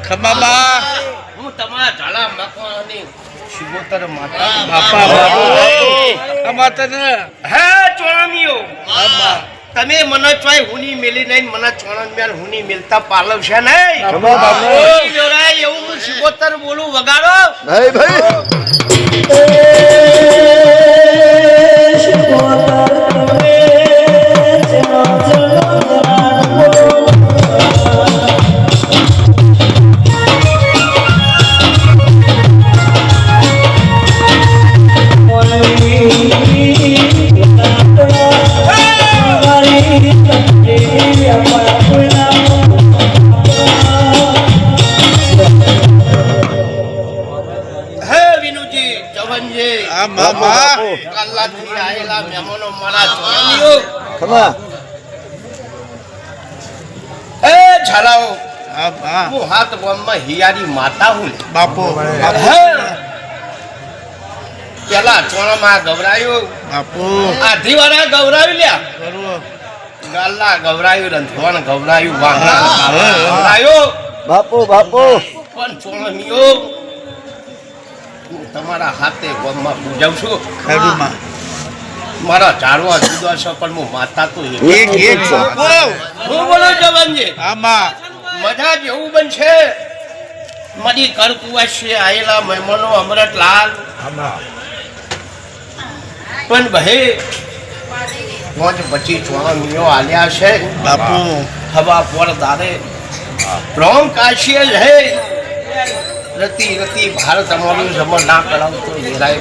ખમાબા હું તમારા ઝાલા મકવાની શિવોતર માતા બાપા અમાતન હે ચોણામીઓ તમે મને ચોય હુની મેલી નહીં મને ચોણન મેલ હુની મેલતા પાલવ છે નહીં એવું શિવોતર બોલું વગાડો નહીં ભાઈ માતા હું બાપો પેલા ચોણામાં ગવરાયું બાપો આધી વાળા ગવરાયું લ્યા ગાલા ગવરાયું રંધવાણ ગવરાયું વાહણા ગવરાયું બાપુ બાપુ પણ ચોણમીઓ તમારા હાથે ગોમમાં પૂજાવ છું ખરુમાં મારા ચારવા જુદા છે પણ હું માતા તો એક એક બાપો હું બોલો જવાનજી આમાં મજા જેવું બનશે મારી ઘર કુવાસી આયેલા મહેમાનો અમરતલાલ પણ ભાઈ મોજ પછી ચોણમીઓ આલ્યા છે બાપુ હવા પર દાદે રોમ કાશીએ જ હે રતી રતી ભારત અમારું જમણ ના કરાવતો વેરાય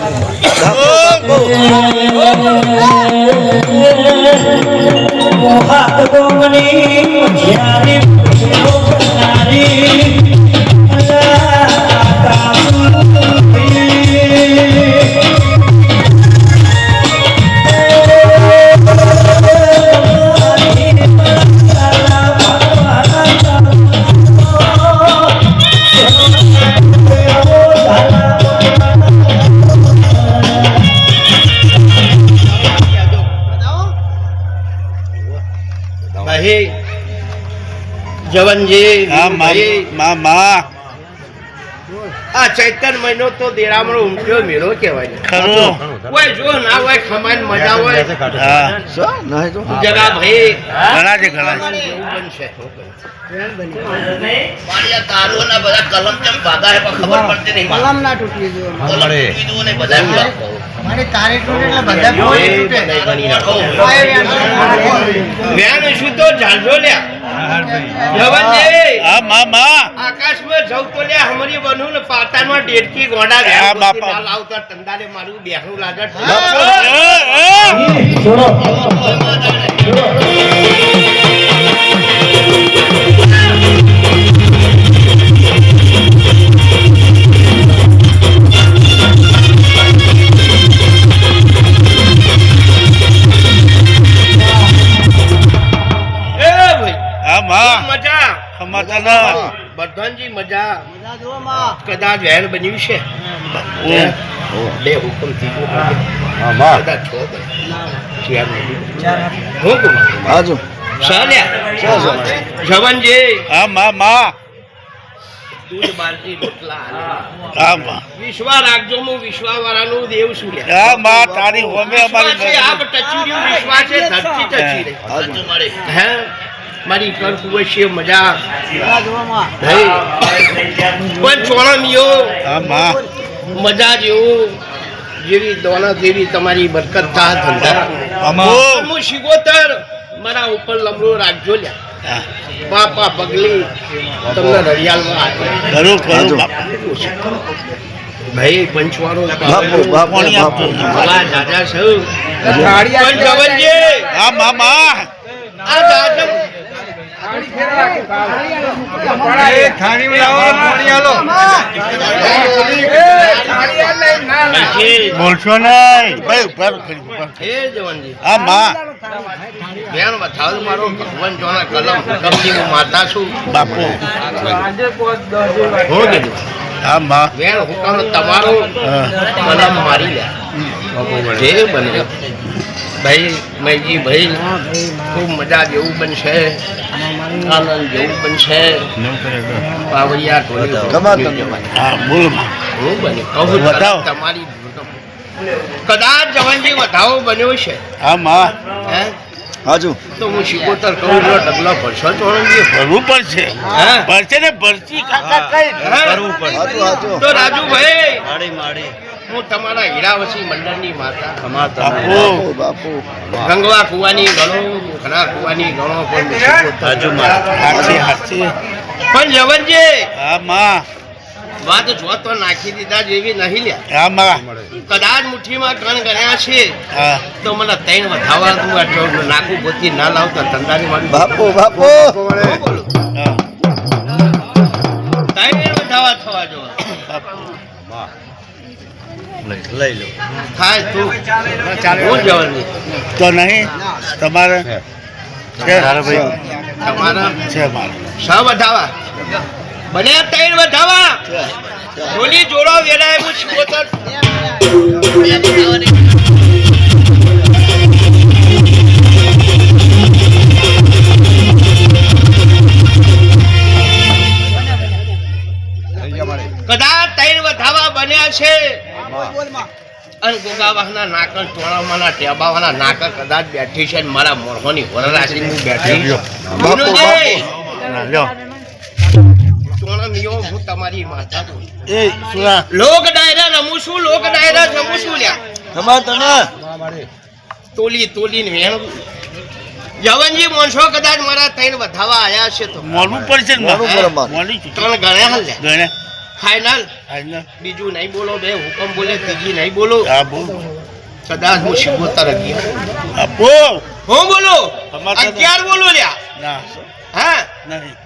જવનજી મામા આ ચૈતન મહિનો તો દેરામણો ઉમટ્યો મેળો કહેવાય ખરો કોઈ જો ના હોય ખમાન મજા હોય હા નહીં તો જરા ભાઈ ઘણા છે ઘણા છે એવું બનશે મારિયા તારોના બધા કલમ ચમ ભાગા હે પણ ખબર પડતી નહીં કલમ ના તૂટી જો મળે ને બધા મારે તારે તૂટે એટલે બધા કોઈ તૂટે વ્યાન શું તો જાણજો લ્યા જવનજી હા મામા આકાશમાં જવ તો લ્યા હમરી બનુ ને પાતામાં ડેડકી ગોડા હા, ગયા બાપા. લાલ આવતા તંદારે મારું બેહરું લાગે મજા ખમાતન બધાજી મજા બધા જો માં કદાચ વહેર બન્યું છે બે હુકમ ત્રીજો હા માં કદાચ છો ચાર હુકમ હાજુ સાલ્યા જવનજી હા મામા દૂધ બાલટી રોટલા હા માં વિશ્વા રાખજો હું વિશ્વા વાળાનું દેવ સુર્યા હા માં તારી હોમે અમારી આપ ટચી રહ્યું વિશ્વા છે ધરતી ટચી રહી હે મારી કર કુવશી મજા જો માં પણ ચોણામીઓ હા માં મજા જેવું જેવી દોના જેવી તમારી બરકત થા ધંધા આમાં હું શિગોતર મારા ઉપર લમડો રાખજો લ્યા બાપા પગલી તમને રડિયાલમાં ખરું ખરું બાપા ભાઈ પંચવાળો બાપુ બાપુ બાપુ ભલા દાદા સૌ પણ જવનજી હા મામા આ દાદા બોલશો નહીં ભાઈ ઉપર હે જવનજી હા માં બેન બતાવ મારો ભગવાન જોના કલમ કમની હું માતા છું બાપુ હું કીધું હા માં બેન હુકમ તમારો કલમ મારી લે જે બને ભાઈ મૈજી ભાઈ ખૂબ મજા જેવું બનશે, આનંદ જેવું બનશે. પાવડિયા ટોળી ખમા તમે. હા બોલો માં. હું બને કહું વધાવો. તમારી કદાચ જવાનજી વધાવો બન્યો છે હા માં. હે હાજુ. તો હું શિકોતર કહું છું ડગલો ભરશો ચોરણજી. ભરવું પડશે. હે પડશે ને ભરતી કાકા કઈ હાજુ હાજુ. તો રાજુભાઈ માડી માડી. હું તમારા હીરાવસી મંડળની માતા બાપુ. બાપુ બાપુ. ગંગવા કુવાની ગણો, ઘણા કુવાની ગણો પણ શિકોતર. હાચી હાચી. પણ જવનજી હા માં. વાત જો તો નાખી દીધા જેવી નહીં લ્યા. હા માં. કદાચ મુઠ્ઠીમાં કણ ગણ્યા છે હા. તો મને ત્રણ વધાવા તું આ નાકું પોતી ના લાવતા ધંધાની વાળી બાપુ બાપુ. બોલો હા. ત્રણ વધાવા થવા જો લઈ લો. થાય તું હું જવાની તો નહીં તમારે છે તમારા છે મારે. છ વધાવા બન્યા ત્રણ વધાવા ઢોલી જોડો વેરાય હું શિકોતર. કદાચ ત્રણ વધાવા બન્યા છે અને ગોગાવાહના નાકર ટોળામાંના ટેબાવાના નાકર કદાચ બેઠી છે ને મારા મોરહોની વરરાશી હું બેઠી બાપુ વિનુજી, ના, લ્યો. ટોળા મિયો હું તમારી માતા છું. એ સુરા. લોક ડાયરા રમું છું, લોક ડાયરા રમું છું લ્યા. ખમા તને. તોલી તોલીને વેણ જવનજી મોનસો કદાચ મારા ત્રણ વધાવા આયા છે તો મોનવું પડશે ને માં. મોનવું પડે માં. મોની છું. ત્રણ ગણ્યા હાલ લ્યા. ગણે. ફાઇનલ આજના. બીજું નહીં બોલો, બે હુકમ બોલે, ત્રીજી નહીં બોલો. હા બોલ. કદાચ હું શિકોતર 11 આપો. હું બોલો અમારે તો- 11 બોલો લ્યા. ના હા નહીં.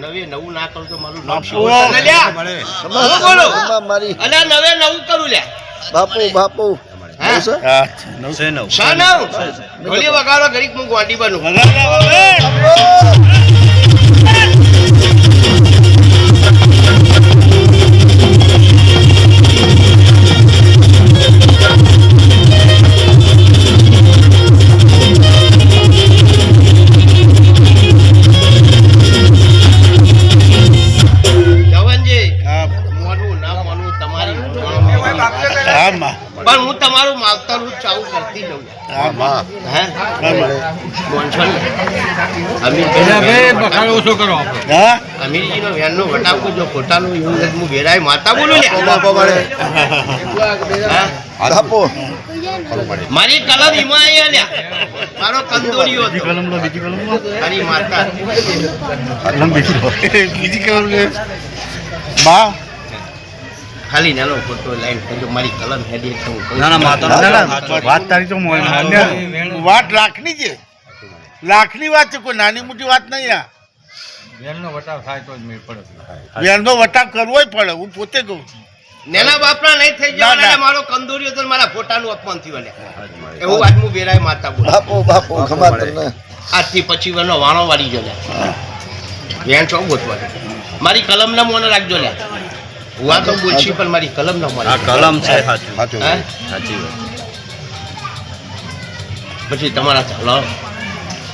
નવે નવું ના કરું તો મારું બાપુ. નામ શિકોતર ને લ્યા. ખમા હું બોલો ખમા મારી. અને નવે નવું કરું લ્યા. બાપુ બાપુ. હા. એવું છે? હા છે. નવ. શાનવ ઢોલી વગાડો ઘડીક હું ગોંડી બનું. વગાડો, હવે. જવનજી હા મોનું ના મોનું તમારી હા માં. પણ હું તમારું માવતરું ચાલુ કરતી જઉં હા માં. હે બરાબર. મોનસો અમીરભાઈ હા. અમીરજીનો વેનનો વટાકો જો ખોટાનો એવું નથી, હું વેરાય માતા બોલું લ્યા. બાપુ મારે. હા? બાપુ. મારી કલમ ઈમાં અહીંયા લ્યા. મારો કંદોરીયો હતો. બીજી કલમ લો. મારી માતા બીજી કલમ લે. માં. ખાલી નાનો ફોટો લાઈન કરજો, મારી કલમ હેડી એટલે હું કહું. ના, વાત તારી તો વાત લાખની છે. લાખની વાત છે, કોઈ નાની મોટી વાત નહીં. આ વેરનો વટાવ કરવો જ પડે. હું પોતે કહું છું. નેના બાપના નહીં થઈ ના, જવાના ના. એટલે મારો કંદોરીયો તો મારા ફોટાનું અપમાન થયું લ્યા. એવું આજ હું વેરાય માતા બોલું. બાપુ બાપુ. ખમા તને. આજથી 25 વર્ષનો વાણો વાળી જો લ્યા. વેણ ચો ગોતવા દે. મારી કલમ ના મોને રાખજો લ્યા. હુઆ તો બોલશી પણ મારી કલમ ના મોને. કલમ છે સાચું. હે? સાચી વાત. પછી તમારા ચાલો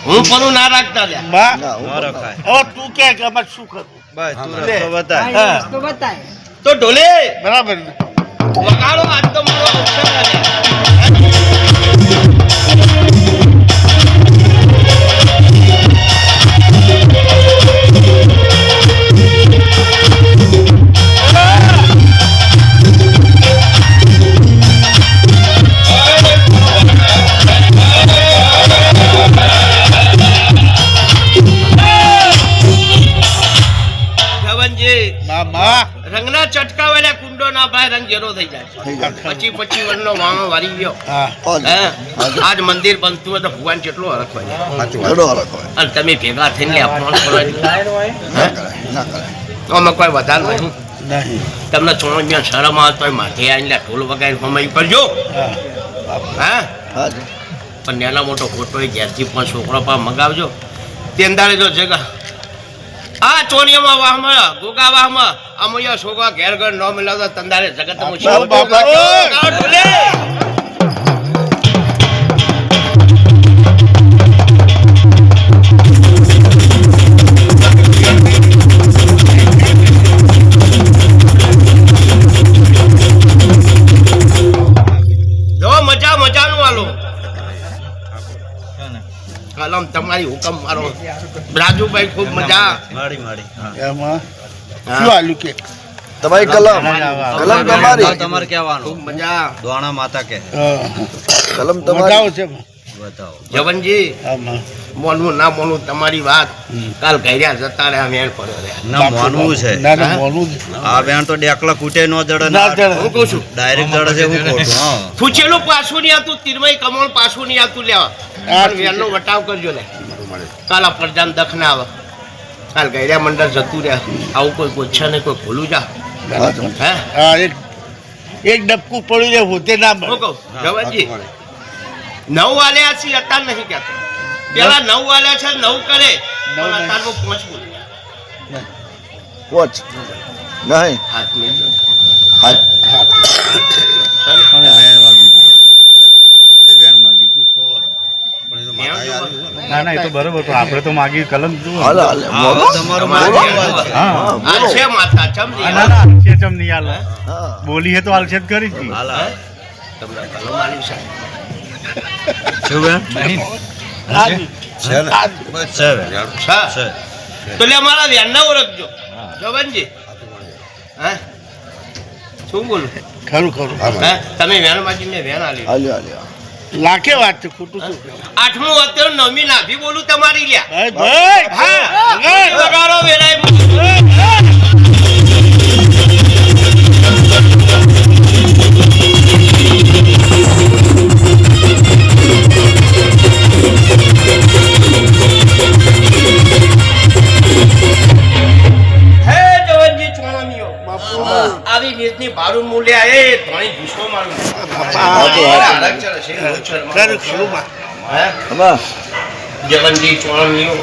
હું પણ ના રાખતા લ્યા. માં. ના હું પણ ના. હવે તું કે અમારે શું કરવું? બસ તું લે. રસ્તો બતાય. હા, તો ઢોલે બરાબર. વગાડો આજ તો મારો અવસર લ્યા. જવનજી માં. રંગના ચટકા વાળા કુંડો ના ભાઈ રંગ જેરો થઈ જાય. થઈ જાય. 25 વર્ષનો વાણો વારી ગયો. હા. હે? આજ મંદિર બનતું હોય તો ભગવાન કેટલો હરખ હોય. ઘણો હરખ હોય. અને તમે ભેગા થઈને અપમાન કરો. ના કરાય. ના કરાય. આમાં કોઈ વધારે નહીં. નહીં. તમને ચોણિયા શરમ આવતો હોય માથે આવીને ઢોલ વગાડી કમાઈ કરજો. હા. હા હાજી. પણ નાના મોટો ખોટો હોય ઘેરથી પણ છોકરો પા મગાવજો. તેંદાળે જો જગા આ ચોણિયામાં વાહમાં ગોગા વાહમાં અમૈયા છોકરા ઘેર ઘર ન મિલાવતા તંદારે જગત બાપા. રાજુભાઈ ખૂબ મજા માડી માડી હા. એમાં હા. શું આલ્યું કે તમારી કલમ કલમ તમારી તમારે કહેવાનું ખૂબ મજા દોણા માતા કે કલમ બતાવો તમારી છે બતાવો જવનજી આમાં મોનવું ના મોનવું તમારી વાત કાલ ઘર્યા જતા રહ્યા મેળ પડ્યો રહ્યા ના માનવું છે ના ના હા? મોનું જ. આ બેન તો ડેકલા કૂટે નો જડે ના જડે. હું કહું છું ડાયરેક્ટ જડે છે હું ખોટું હા પૂછેલું પાછું નહીં આવતું તીરમય કમળ પાછું નહીં આવતું લેવા હા, પણ વેરનો વટાવ કરજો લે કાલ આ પ્રજાન દખ ના આવે કાલ ગૈર્યા મંડળ જતું રહ્યા આવું કોઈ પૂછે ને કોઈ ભૂલું જા હે હા એક ડબકું પડ્યું રે હોતે ના હું મળે. કહું જવાનજી 9 વાલ્યા છે અત્યાર નહીં કહેતો પેલા 9 વાલ્યા છે 9 કરે પણ અત્યારનું 5 બોલે વોચ નહીં હાથ મિલ હાથ અને વેણ વાગી ગયું આપણે વેણ માગી તું ના ના એ તો બરોબર પણ આપણે તો માગી કલમ જુઓ. હાલે હાલે બોલો તમારું તમારે માગી બોલો. હા આ છે માતા ચમની ના ના આલશે ચમ નહીં આલે. હા બોલી હે તો આલશે જ કરી હતી. હાલ તમને કલમ આલી છે શું બેન હાજી. છે ને બસ છે વેણ. હા છે તો લે મારા વેણના ઓળખજો જવાનજી હે શું બોલું ખરું ખરું હે તમે વેણ માજી મેં વેણ આલી હાલ્યો હાલ્યો લાખે વાત છે ખોટું શું કહેવું? 8મું અત્યારે 9મી નાભી બોલું તમારી લ્યા ભાઈ ભાઈ હા વગાડો વેરાય હે જવાનજી ચોણામીઓ આવી રીતની ભાડું મૂલ્યા એ ધોણી ભૂસો મારું ખરું ખરું બા. હે હમા જવનજી ચોણમીઓ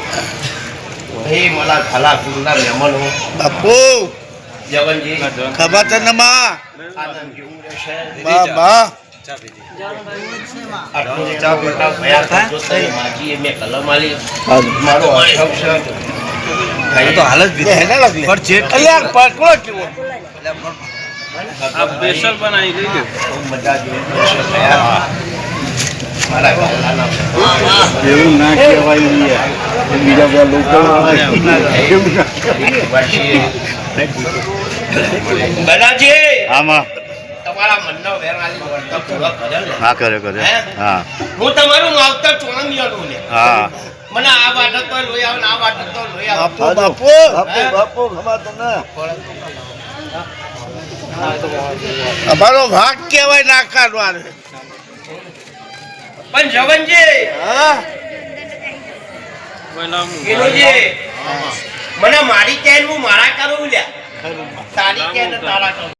હે मला ખાલા કુંડા મહેમાનો બાપુ જવનજી ખબર તને માં આનંદ જેવું રહેશે બા બા આટલું ચા પીતા ભયા કરજો તઈ માજીએ મેં કલમ આલી હાલો મારો અશોક છે તો હાલ જ બે હેને લાગલે. પણ ચેક અલ્યા પકડો કેવો આ સ્પેશિયલ બનાવી લઈ ખૂબ મજા જેવું રહેશે ભયા મારા ગલાના એવું ના કહેવાય બીજા બધા લોકો બરાજી આમાં તમારા મનનો વેરાલી વર્તક પૂરો કર્યો ને હા કરે કરે હે? હા હું તમારું માવતર ચોણમિયાનું લે હા મને આ વાટક તો લોહી આવે ને આ વાટક તો લોહી આવે બાપુ બાપુ બાપુ બાપુ હમા તને અમારો ભાગ કહેવાય ના કાઢવાનો. પણ જવનજી હા કિલોજી મને મારી ચેન હું મારા કરું લ્યા તારી ચેન તારા કરું